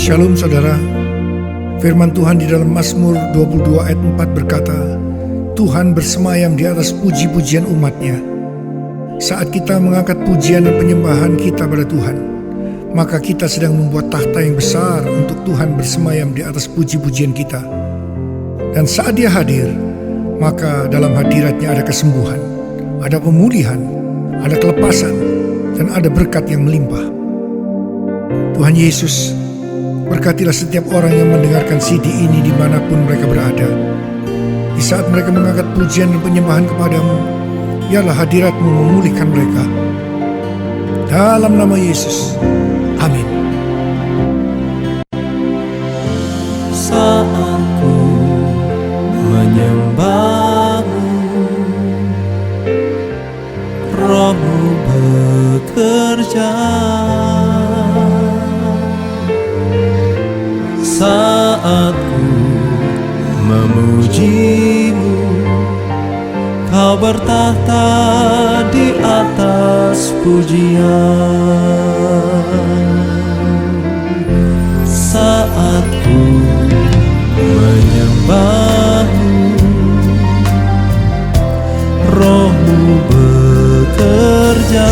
Shalom saudara. Firman Tuhan di dalam Mazmur 22 ayat 4 berkata, Tuhan bersemayam di atas puji-pujian umat-Nya. Saat kita mengangkat pujian dan penyembahan kita pada Tuhan, maka kita sedang membuat tahta yang besar untuk Tuhan bersemayam di atas puji-pujian kita. Dan saat Dia hadir, maka dalam hadirat-Nya ada kesembuhan, ada pemulihan, ada kelepasan, dan ada berkat yang melimpah. Tuhan Yesus, berkatilah setiap orang yang mendengarkan CD ini dimanapun mereka berada. Di saat mereka mengangkat pujian dan penyembahan kepadamu, biarlah hadirat-Mu memulihkan mereka. Dalam nama Yesus, amin. Saat ku menyembah-Mu, Roh-Mu bekerja. Saat ku memuji-Mu, Kau bertahta di atas pujian. Saat ku menyembah-Mu, Roh-Mu bekerja.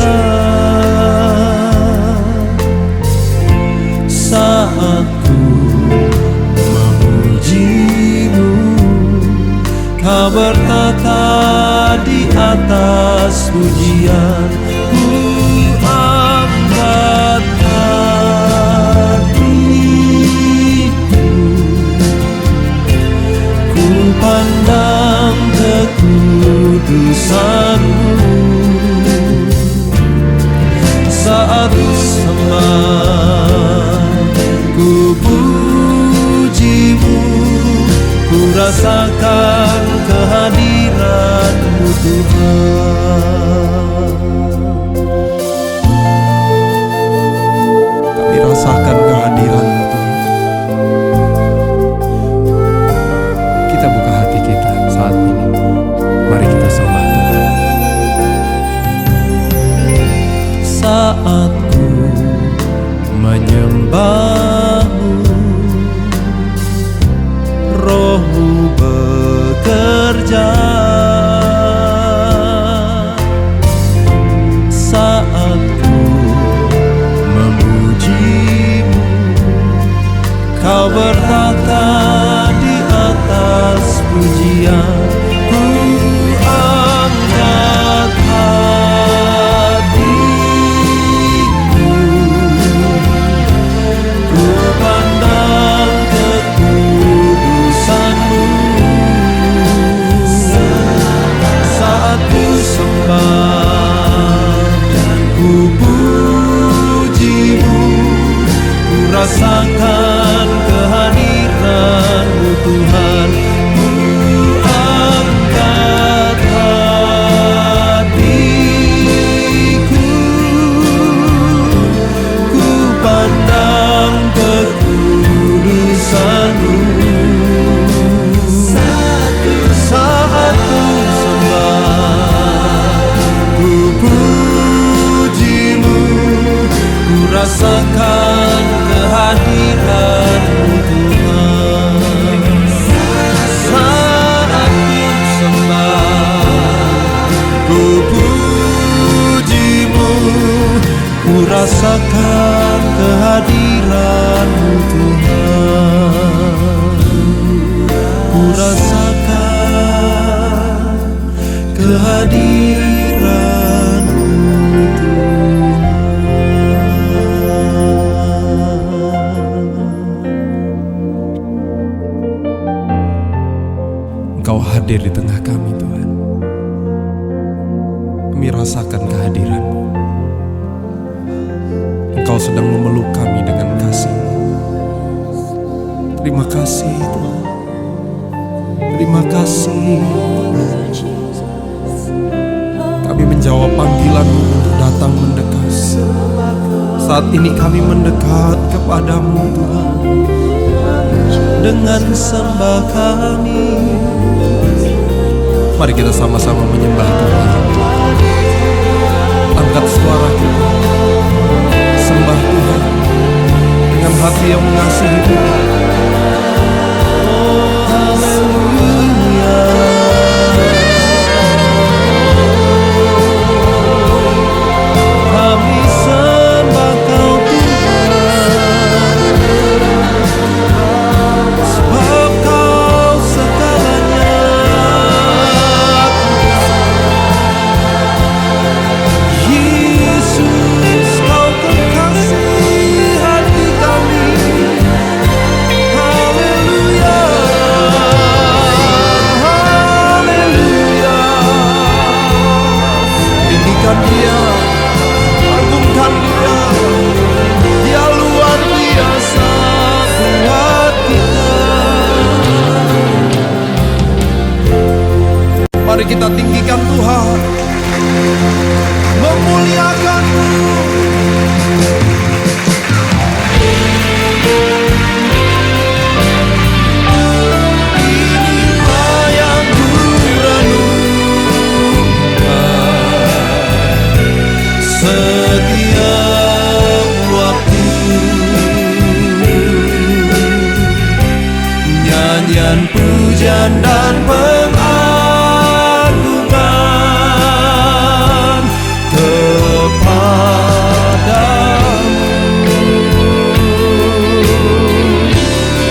Saat ku memuji-Mu, Kau bertahta di atas pujian. Ku angkat hatiku, ku pandang kekudusan-Mu. Saat ku sembah, ku puji-Mu, ku rasakan kehadiran-Mu Tuhan. Kami rasakan kehadiran-Mu Tuhan. Kita buka hati kita saat ini. Mari kita sembah Tuhan. Saat ku menyembah-Mu, Roh-Mu bekerja. Saat ku memuji-Mu, Kau bertahta di atas pujian. Ku angkat hatiku, ku pandang kekudusan-Mu. Saat ku sembah dan ku puji-Mu, ku rasakan kehadiran-Mu Tuhan. Ku angkat hatiku, ku pandang kekudusan-Mu. Saat ku sembah, ku puji-Mu, ku rasakan kehadiran-Mu Tuhan. Saat ku sembah, ku puji-Mu, ku rasakan kehadiran-Mu Tuhan. Ku rasakan kehadiran-Mu Tuhan. Engkau hadir di tengah kami Tuhan. Kami rasakan kehadiran-Mu. Engkau sedang memeluk kami dengan kasih-Mu. Terima kasih Tuhan. Terima kasih. Kami menjawab panggilan-Mu untuk datang mendekat. Saat ini kami mendekat kepadamu Tuhan. Dengan sembah kami, mari kita sama-sama menyembah Tuhan. Angkat suara kita, sembah Tuhan dengan hati yang mengasihi Dia, agungkan Dia. Dia luar biasa buat kita. Mari kita tinggikan Tuhan, memuliakan-Mu. Inilah yang kurenungkan setiap waktu. Nyanyian pujian dan pengagungan kepadamu.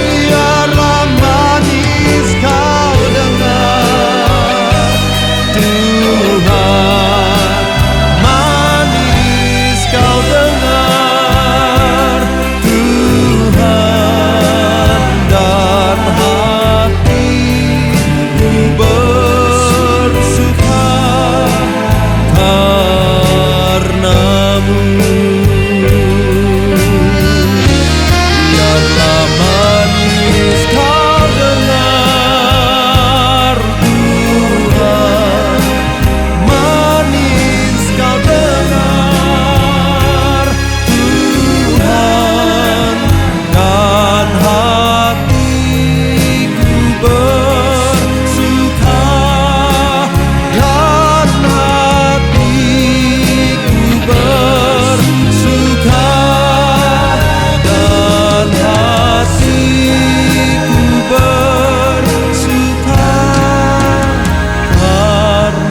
Biarlah manis kau dengar, Tuhan, manis kau dengar, Tuhan, dan hatiku bersuka karenamu. Biarlah manis kau dengar, Tuhan, manis kau dengar, Tuhan, dan hatiku bersuka, dan hatiku bersuka, dan hatiku bersuka karenamu.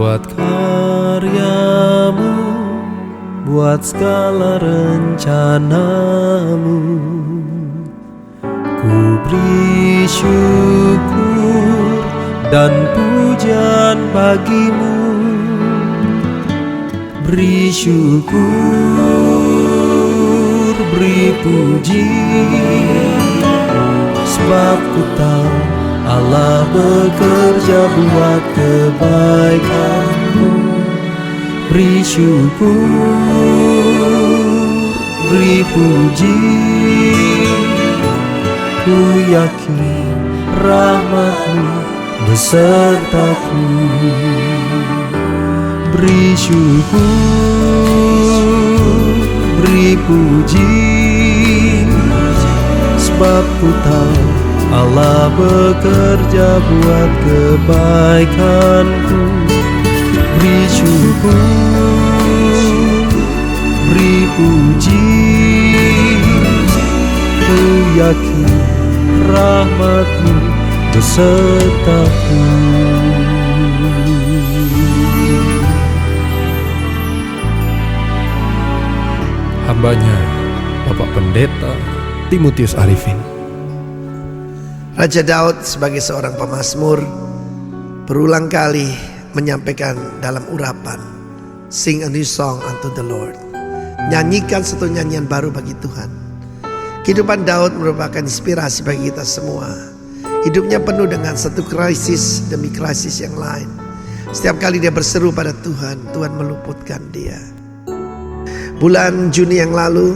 Buat karyamu, buat segala rencanamu, ku beri syukur dan pujian bagimu. Beri syukur, beri puji, sebab ku tahu Allah bekerja buat kebaikanmu. Beri syukur, beri puji, ku yakin rahmat-Mu besertaku. Beri syukur, beri puji, sebab ku tahu Allah bekerja buat kebaikanku. Beri syukur, beri puji, ku yakin rahmat-Mu besertaku. Hambanya Bapak Pendeta Timotius Arifin. Raja Daud sebagai seorang pemazmur berulang kali menyampaikan dalam urapan, "Sing a new song unto the Lord." Nyanyikan satu nyanyian baru bagi Tuhan. Kehidupan Daud merupakan inspirasi bagi kita semua. Hidupnya penuh dengan satu krisis demi krisis yang lain. Setiap kali dia berseru pada Tuhan, Tuhan meluputkan dia. Bulan Juni yang lalu,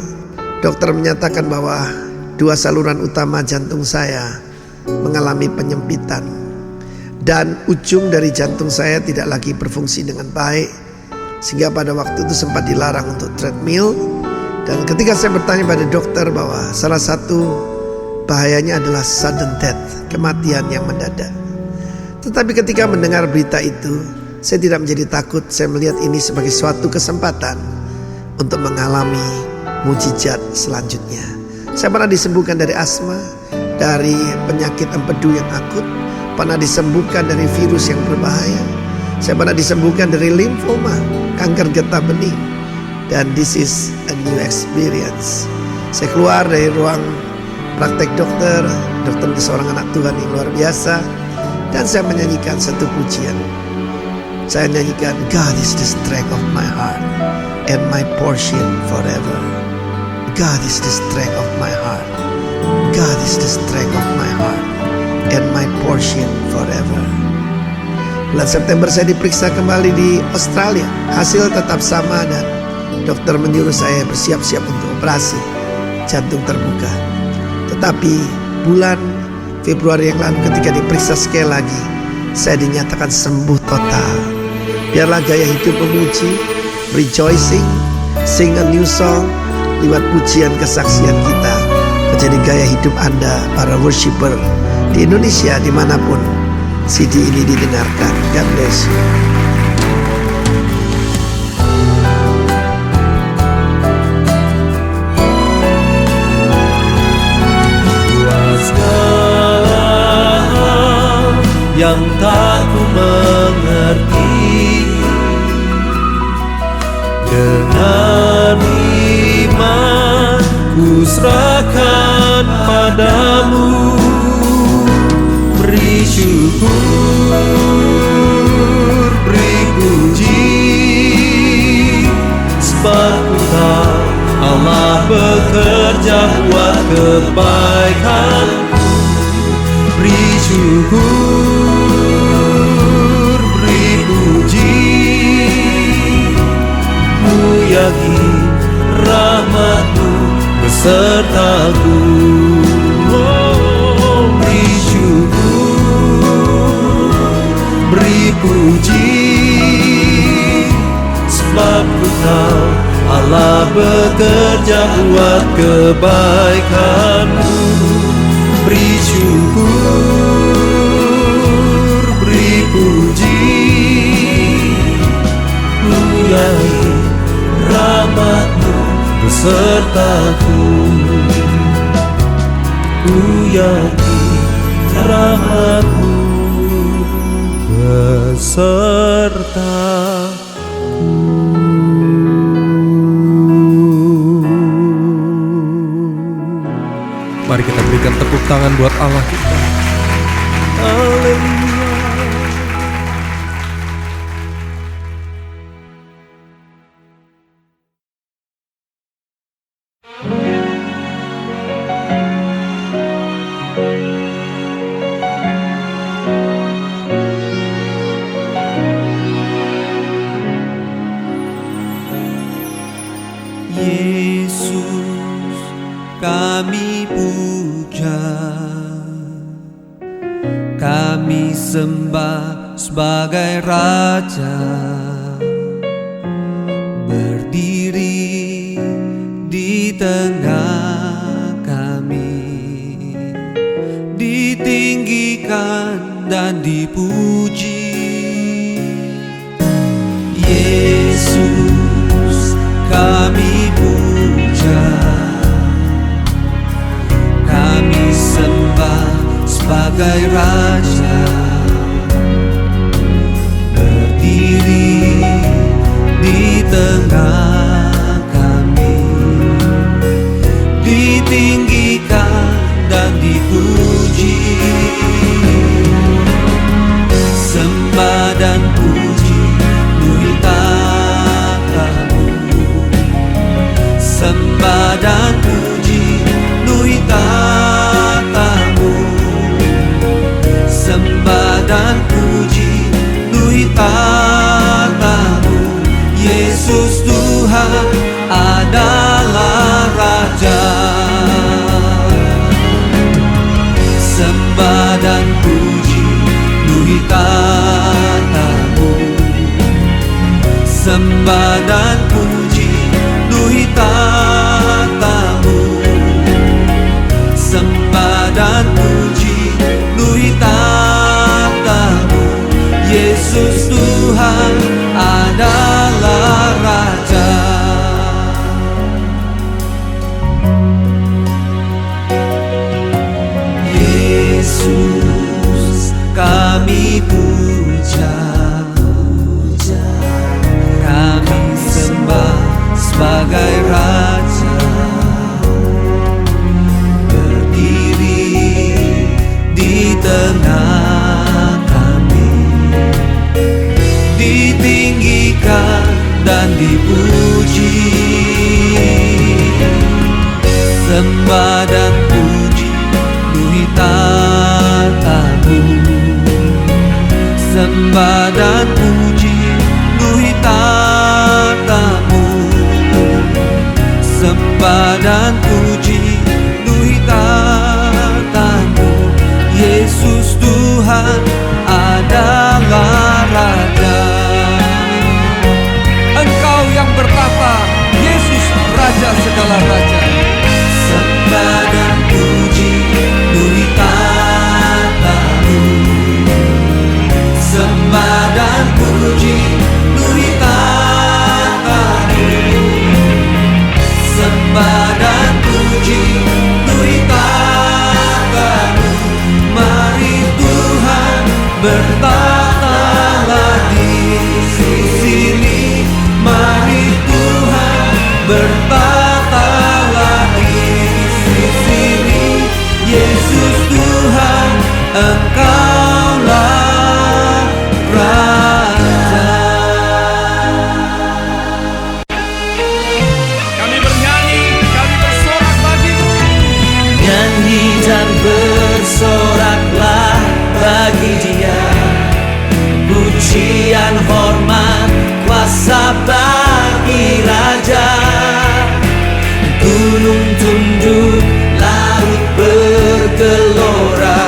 dokter menyatakan bahwa 2 saluran utama jantung saya mengalami penyempitan, dan ujung dari jantung saya tidak lagi berfungsi dengan baik, sehingga pada waktu itu sempat dilarang untuk treadmill. Dan ketika saya bertanya pada dokter bahwa salah satu bahayanya adalah sudden death, kematian yang mendadak. Tetapi ketika mendengar berita itu, saya tidak menjadi takut. Saya melihat ini sebagai suatu kesempatan untuk mengalami mujizat selanjutnya. Saya pernah disembuhkan dari asma, dari penyakit empedu yang akut, pernah disembuhkan dari virus yang berbahaya. Saya pernah disembuhkan dari limfoma, kanker getah bening. Dan this is a new experience. Saya keluar dari ruang praktek dokter menjadi seorang anak Tuhan yang luar biasa. Dan saya menyanyikan satu pujian. Saya nyanyikan, God is the strength of my heart and my portion forever. God is the strength of my heart. God is the strength of my heart and my portion forever. Bulan September saya diperiksa kembali di Australia. Hasil tetap sama dan dokter menyuruh saya bersiap-siap untuk operasi jantung terbuka. Tetapi bulan Februari yang lalu ketika diperiksa sekali lagi, saya dinyatakan sembuh total. Biarlah gaya hidup memuji, rejoicing, sing a new song, lewat pujian kesaksian kita menjadi gaya hidup Anda para worshiper di Indonesia dimanapun CD ini didengarkan. God bless you. Yang tak ku mengerti, dengan iman ku serahkan padamu. Beri syukur, beri puji, sebab ku tahu Allah bekerja buat kebaikan. Beri syukur, beri puji, ku yakin rahmat-Mu besertaku. Oh, beri syukur, beri puji, sebab ku tahu Allah bekerja buat kebaikan-Mu. Beri syukur, beri puji, ku yakin rahmat-Mu besertaku. Ku yakin rahmat-Mu besertaku. Mari kita berikan tepuk tangan buat Allah kita. Haleluya. Yesus, kami puja, kami sembah sebagai Raja, berdiri di tengah kami, ditinggikan dan dipuji. Yesus, kami puja, kami sembah sebagai Raja, berdiri di tengah kami, ditinggikan dan dipuji. Sembah dan puji beri tatamu, sembah dan puji beri tatamu, sembah dan puji beri tatamu. Yesus Tuhan adalah Raja. Sembah dan puji beri tatamu, sembah dan puji beri tatamu, sembah dan puji beri tatamu. Yesus Tuhan adalah Raja. Yesus, sembah dan puji luhi tatamu, sembah dan puji luhi tatamu. Yesus Tuhan adalah Raja. Engkau yang bertata, Yesus Raja segala raja. Sembah dan puji luhi tatamu, sembah dan puji luhi tatamu, sembah dan puji luhi tatamu. Mari Tuhan bertatalah di sini, mari Tuhan bertatalah di sini. Yesus Tuhan, Engkaulah Raja. Kami bernyanyi, kami bersorak bagimu. Nyanyi dan bersoraklah bagi Dia, pujian, hormat, kuasa bagi Raja. Gunung tunduk, laut bergelora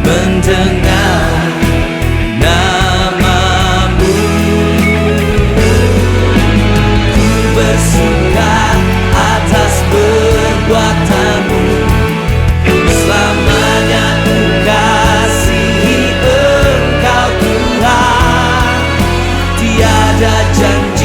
mendengar namamu. Ku bersuka atas perbuatanmu, selamanya ku kasihi Engkau Tuhan. Tiada janji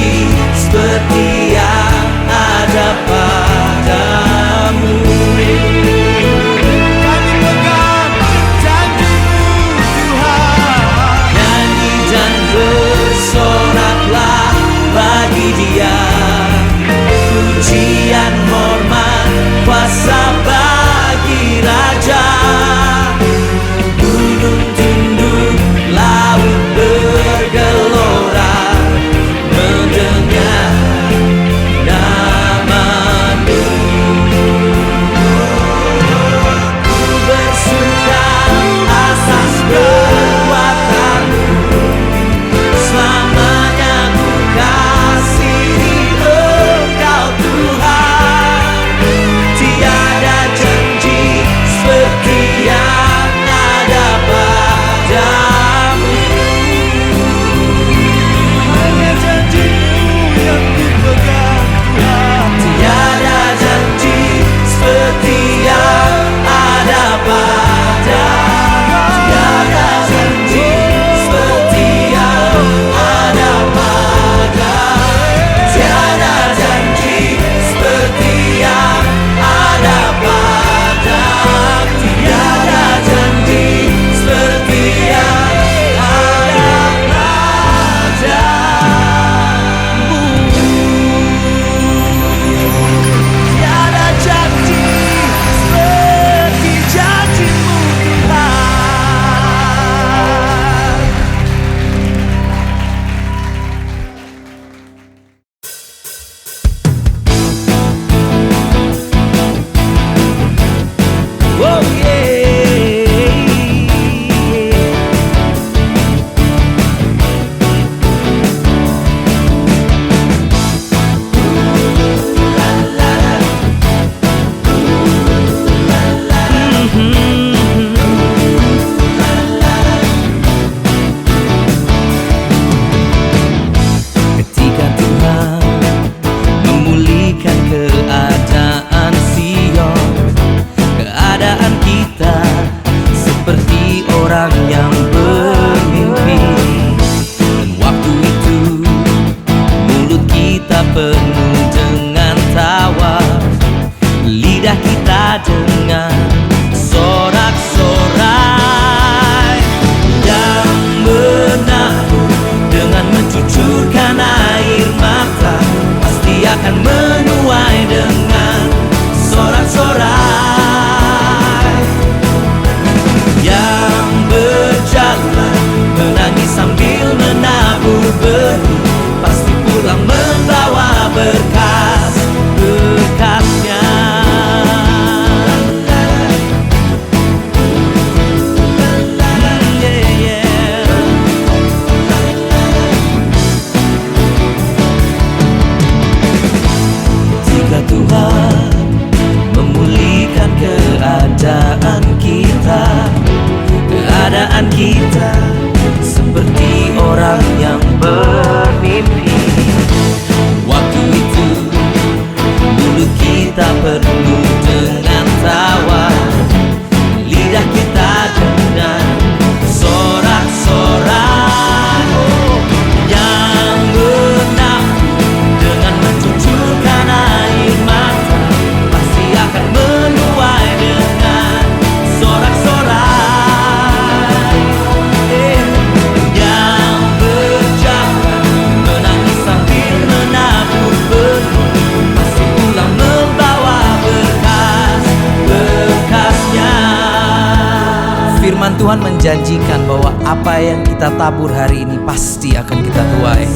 Tuhan menjanjikan bahwa apa yang kita tabur hari ini pasti akan kita tuai.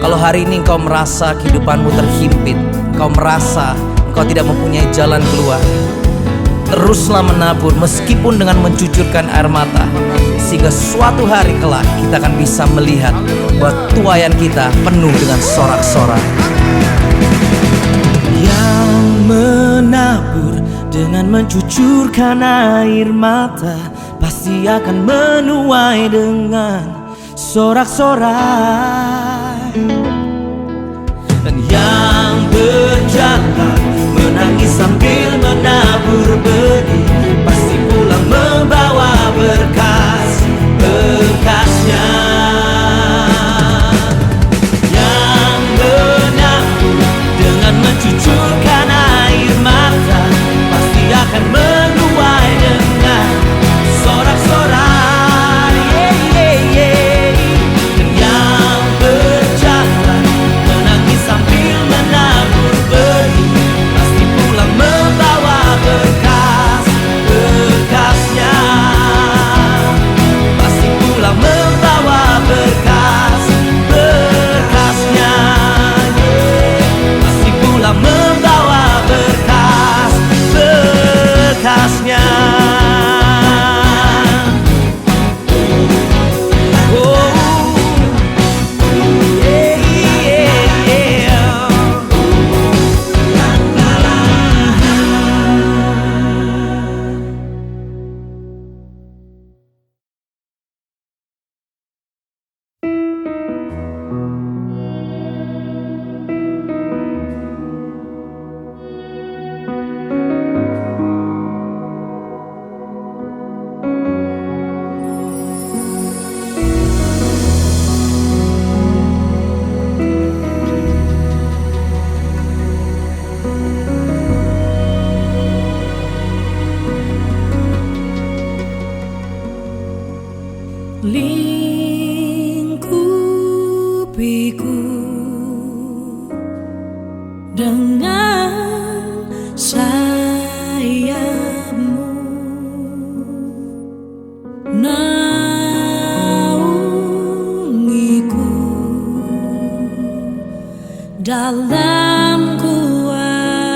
Kalau hari ini engkau merasa kehidupanmu terhimpit, engkau merasa engkau tidak mempunyai jalan keluar, teruslah menabur meskipun dengan mencucurkan air mata, sehingga suatu hari kelak kita akan bisa melihat bahwa tuaian kita penuh dengan sorak-sorai. Yang menabur dengan mencucurkan air mata pasti akan menuai dengan sorak-sorai. Dan yang berjalan menangis sambil menabur benih pasti pulang membawa berkasnya. Yang menabur dengan mencucurkan air mata pasti akan menuai dengan sorak-sorai. Dan yang berjalan menangis sambil menabur benih pasti pulang membawa berkasnya. Pasti pulang membawa berkasnya. Pasti pulang membawa berkasnya. Lingkupiku dengan sayapmu, naungiku dalam kuasa-Mu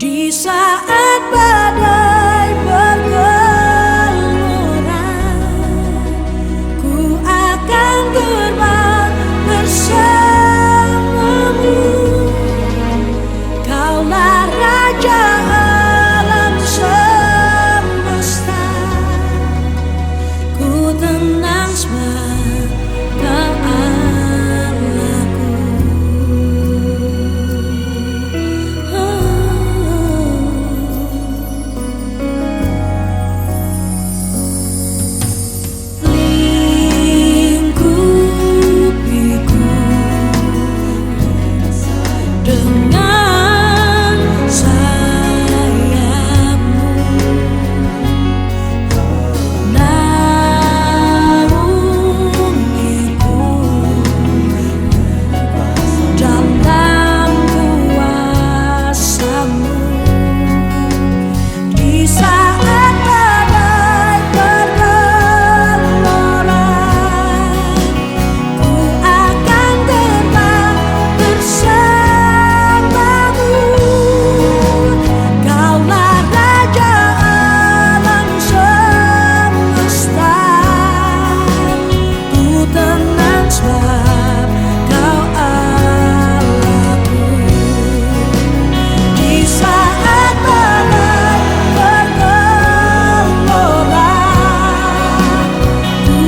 di saat badai bergelora. Ku akan terbang bersama-Mu. Kaulah Raja alam semesta. Ku tenang sebab Kau Allahku. Lingkupiku dengan sayapmu, naungiku dalam kuasa-Mu di saat badai bergelora. Ku akan terbang bersama-Mu. Kaulah Raja alam semesta. Ku tenang sebab Kau Allahku. Di saat badai bergelora,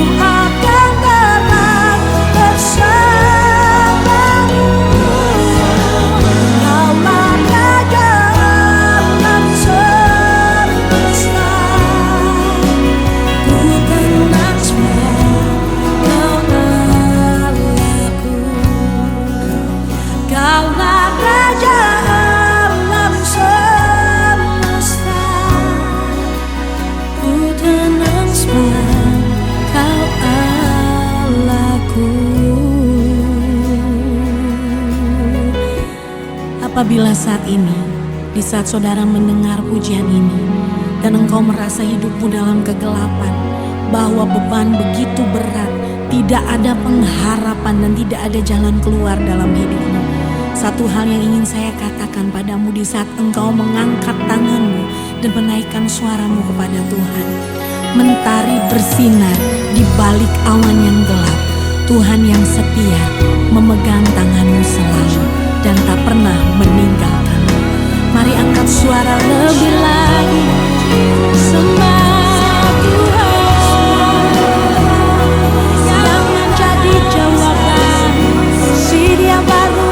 ku akan terbang bersama-Mu. Kaulah Raja alam semesta. Ku tenang sebab Kau Allahku. Kaulah Raja alam semesta. Ku tenang sebab Kau Allahku. Apabila saat ini, di saat saudara mendengar pujian ini, dan engkau merasa hidupmu dalam kegelapan, bahwa beban begitu berat, tidak ada pengharapan dan tidak ada jalan keluar dalam hidupmu. Satu hal yang ingin saya katakan padamu di saat engkau mengangkat tanganmu dan menaikkan suaramu kepada Tuhan. Mentari bersinar di balik awan yang gelap. Tuhan yang setia memegang tanganmu selalu dan tak pernah meninggalkanmu. Mari angkat suara lebih lagi, sembah Tuhan yang menjadi jawaban si dia baru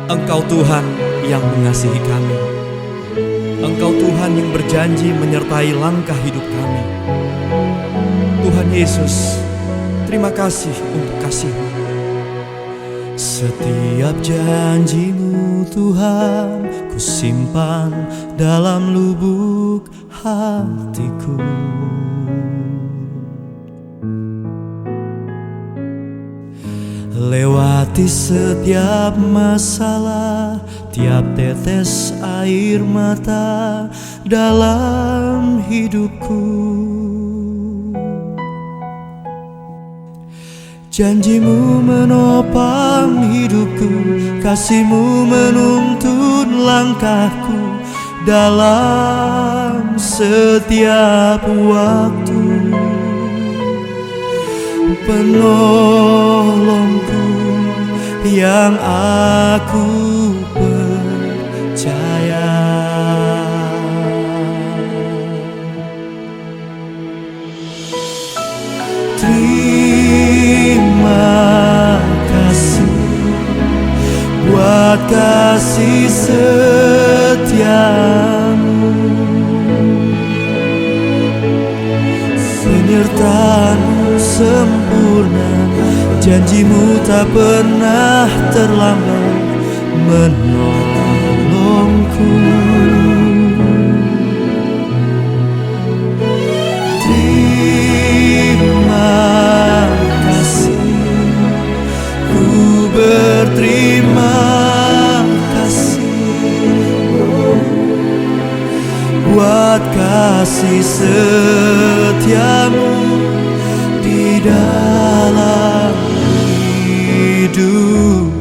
Engkau Tuhan yang mengasihi kami. Engkau Tuhan yang berjanji menyertai langkah hidup kami. Tuhan Yesus, terima kasih untuk kasih-Mu. Setiap janji-Mu Tuhan, ku simpan dalam lubuk hatiku. Lewati setiap masalah, tiap tetes air mata dalam hidupku. Janji-Mu menopang hidupku, kasih-Mu menuntun langkahku dalam setiap waktu. Penolongku yang aku percaya. Terima kasih buat kasih setiamu, penyertaan-Mu sempurna, janji-Mu tak pernah terlambat menolongku. Terima kasih, ku berterima kasih buat kasih setiamu di dalam hidupku.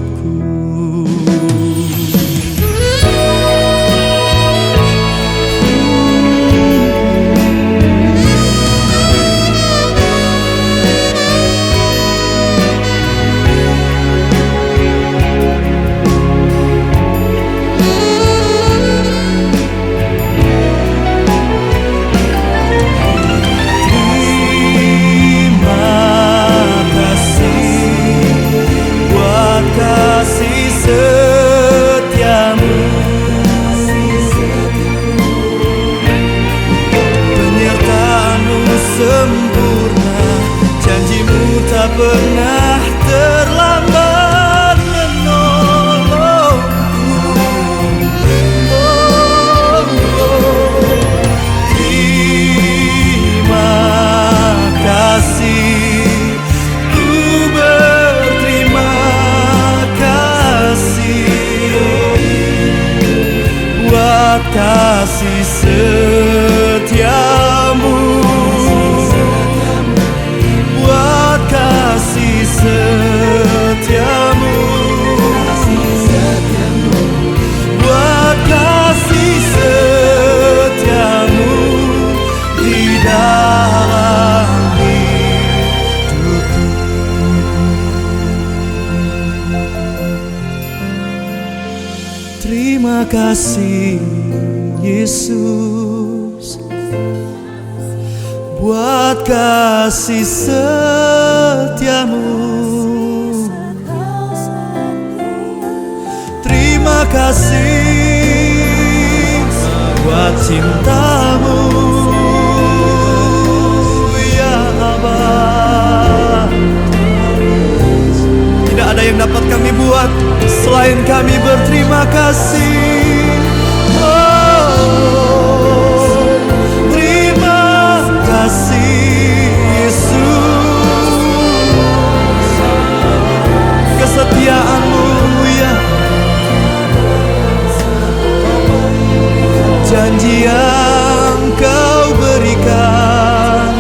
Terima kasih Yesus buat kasih setiamu. Terima kasih buat cintamu, ya Bapa. Tidak ada yang dapat kami buat selain kami berterima kasih. Oh, terima kasih Yesus, kesetiaan-Mu, ya, janji yang Kau berikan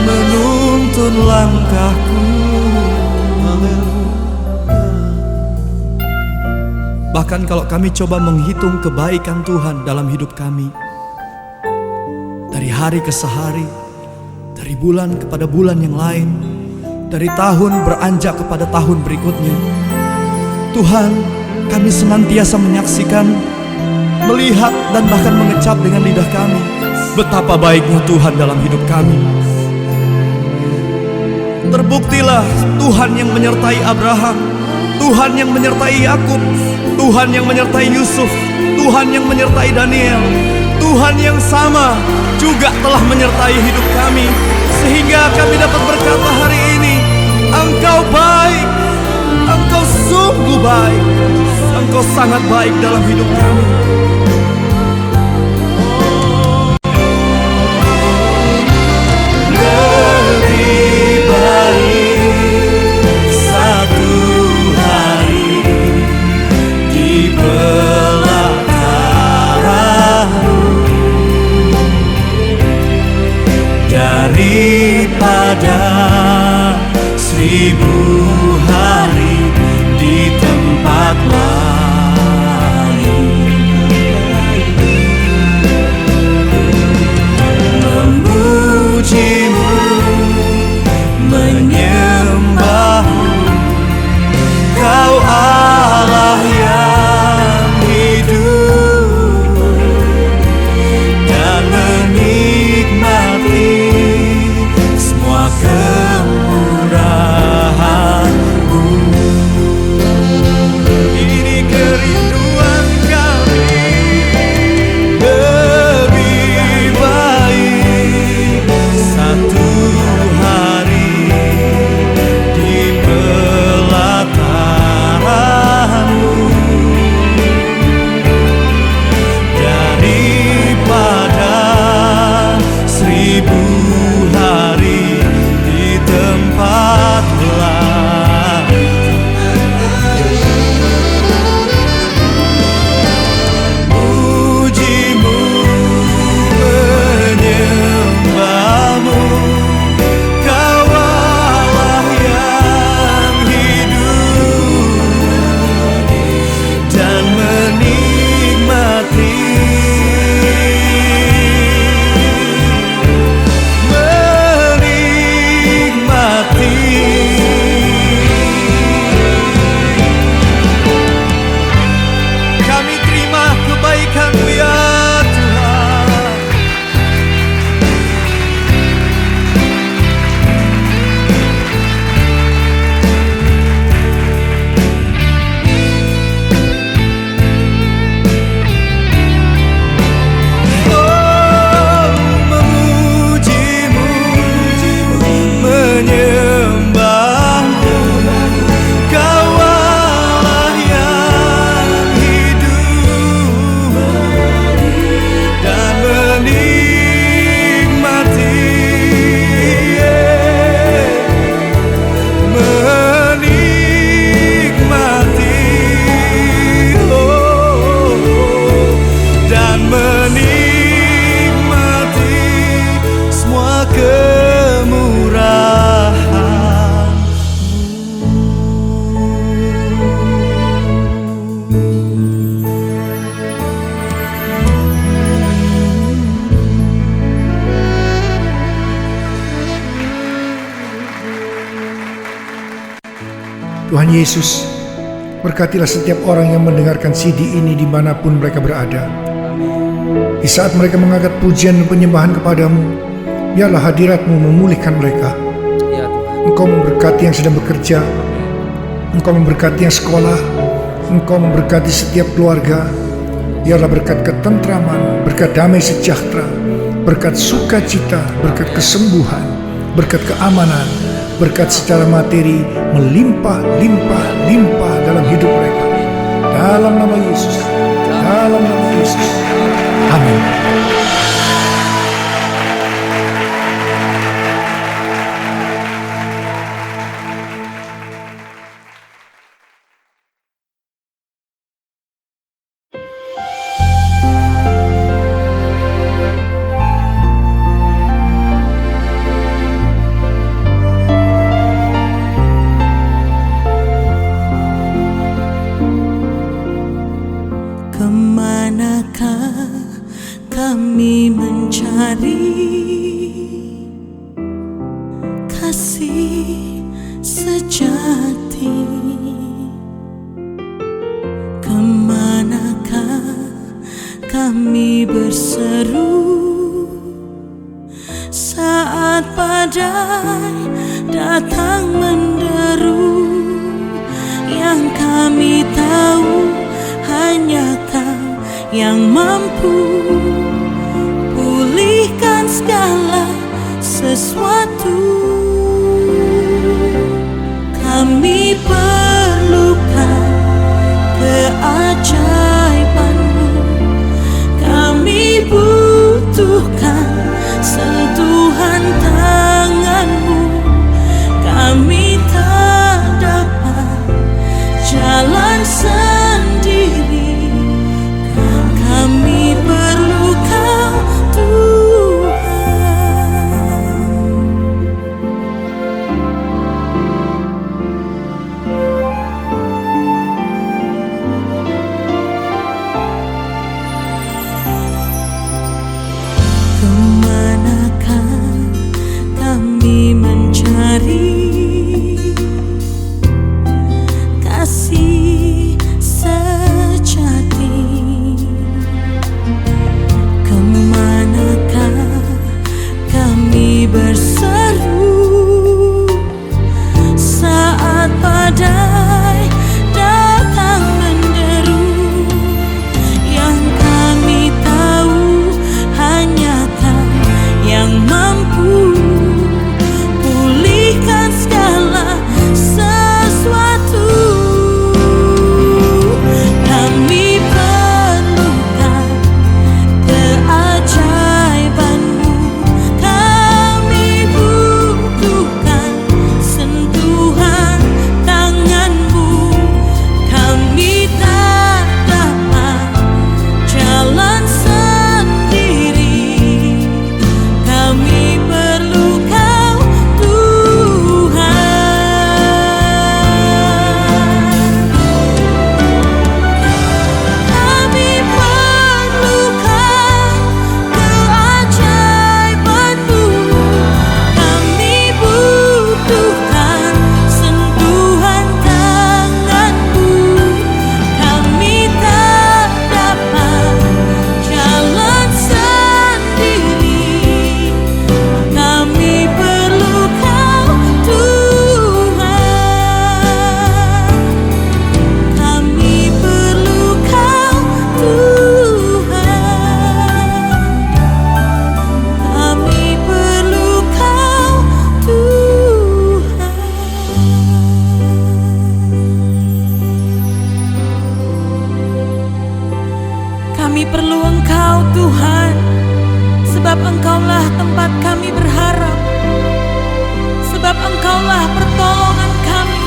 menuntun langkahku. Bahkan kalau kami coba menghitung kebaikan Tuhan dalam hidup kami, dari hari ke sehari, dari bulan kepada bulan yang lain, dari tahun beranjak kepada tahun berikutnya, Tuhan, kami senantiasa menyaksikan, melihat, dan bahkan mengecap dengan lidah kami betapa baiknya Tuhan dalam hidup kami. Terbuktilah Tuhan yang menyertai Abraham, Tuhan yang menyertai Yakub, Tuhan yang menyertai Yusuf, Tuhan yang menyertai Daniel, Tuhan yang sama juga telah menyertai hidup kami, sehingga kami dapat berkata hari ini, Engkau baik, Engkau sungguh baik, Engkau sangat baik dalam hidup kami. Lebih baik satu hari di belakangmu daripada 1000 hari di tempat lain. Memujimu, menyembahmu, Kau Allah yang hidup, dan menikmati semua kemurahan-Mu. Ini kerinduan kami, lebih baik satu hari di pelataran-Mu daripada 1000 hari di tempat lain. Pujimu, menyembahmu, Kau Allah yang hidup, dan menikmati kami terima kebaikan-Mu, ya Tuhan. Oh, memujimu, menyembahmu, Kau Allah yang hidup, dan menikmati, oh, dan menikmati semua kemurahan. Tuhan Yesus, Berkatilah setiap orang yang mendengarkan CD ini dimanapun mereka berada. Di saat mereka mengangkat pujian dan penyembahan kepadamu, biarlah hadirat-Mu memulihkan mereka. Ya Tuhan. Engkau memberkati yang sedang bekerja, Engkau memberkati yang sekolah, Engkau memberkati setiap keluarga. Biarlah berkat ketentraman, berkat damai sejahtera, berkat sukacita, berkat kesembuhan, berkat keamanan, berkat secara materi melimpah dalam hidup mereka. Dalam nama Yesus, dalam nama Yesus. Amin. Kemanakah kami mencari kasih sejati? Kemanakah kami berseru saat badai datang menderu? Yang kami tahu hanya Kau yang mampu pulihkan segala sesuatu. Kami perlukan keajaiban-Mu, kami butuhkan sentuhan tangan-Mu. Kami tak dapat jalan sendiri, kami perlu Kau Tuhan. Kemanakah kami mencari kasih sejati? Kemanakah kami berseru saat badai datang menderu? Yang kami tahu hanya Kau yang mampu pulihkan segala sesuatu. Kami perlukan keajaiban-Mu, kami butuhkan sentuhan tangan-Mu. Kami tak dapat jalan sendiri, kami perlu Kau Tuhan. Kami perlukan keajaiban-Mu, kami butuhkan sentuhan tangan-Mu. Kami tak dapat jalan sendiri, kami perlu Kau Tuhan. Kami perlu Kau Tuhan. Kami perlu Kau Tuhan. Kami perlu Engkau Tuhan, sebab Engkaulah tempat kami berharap, sebab Engkaulah pertolongan kami.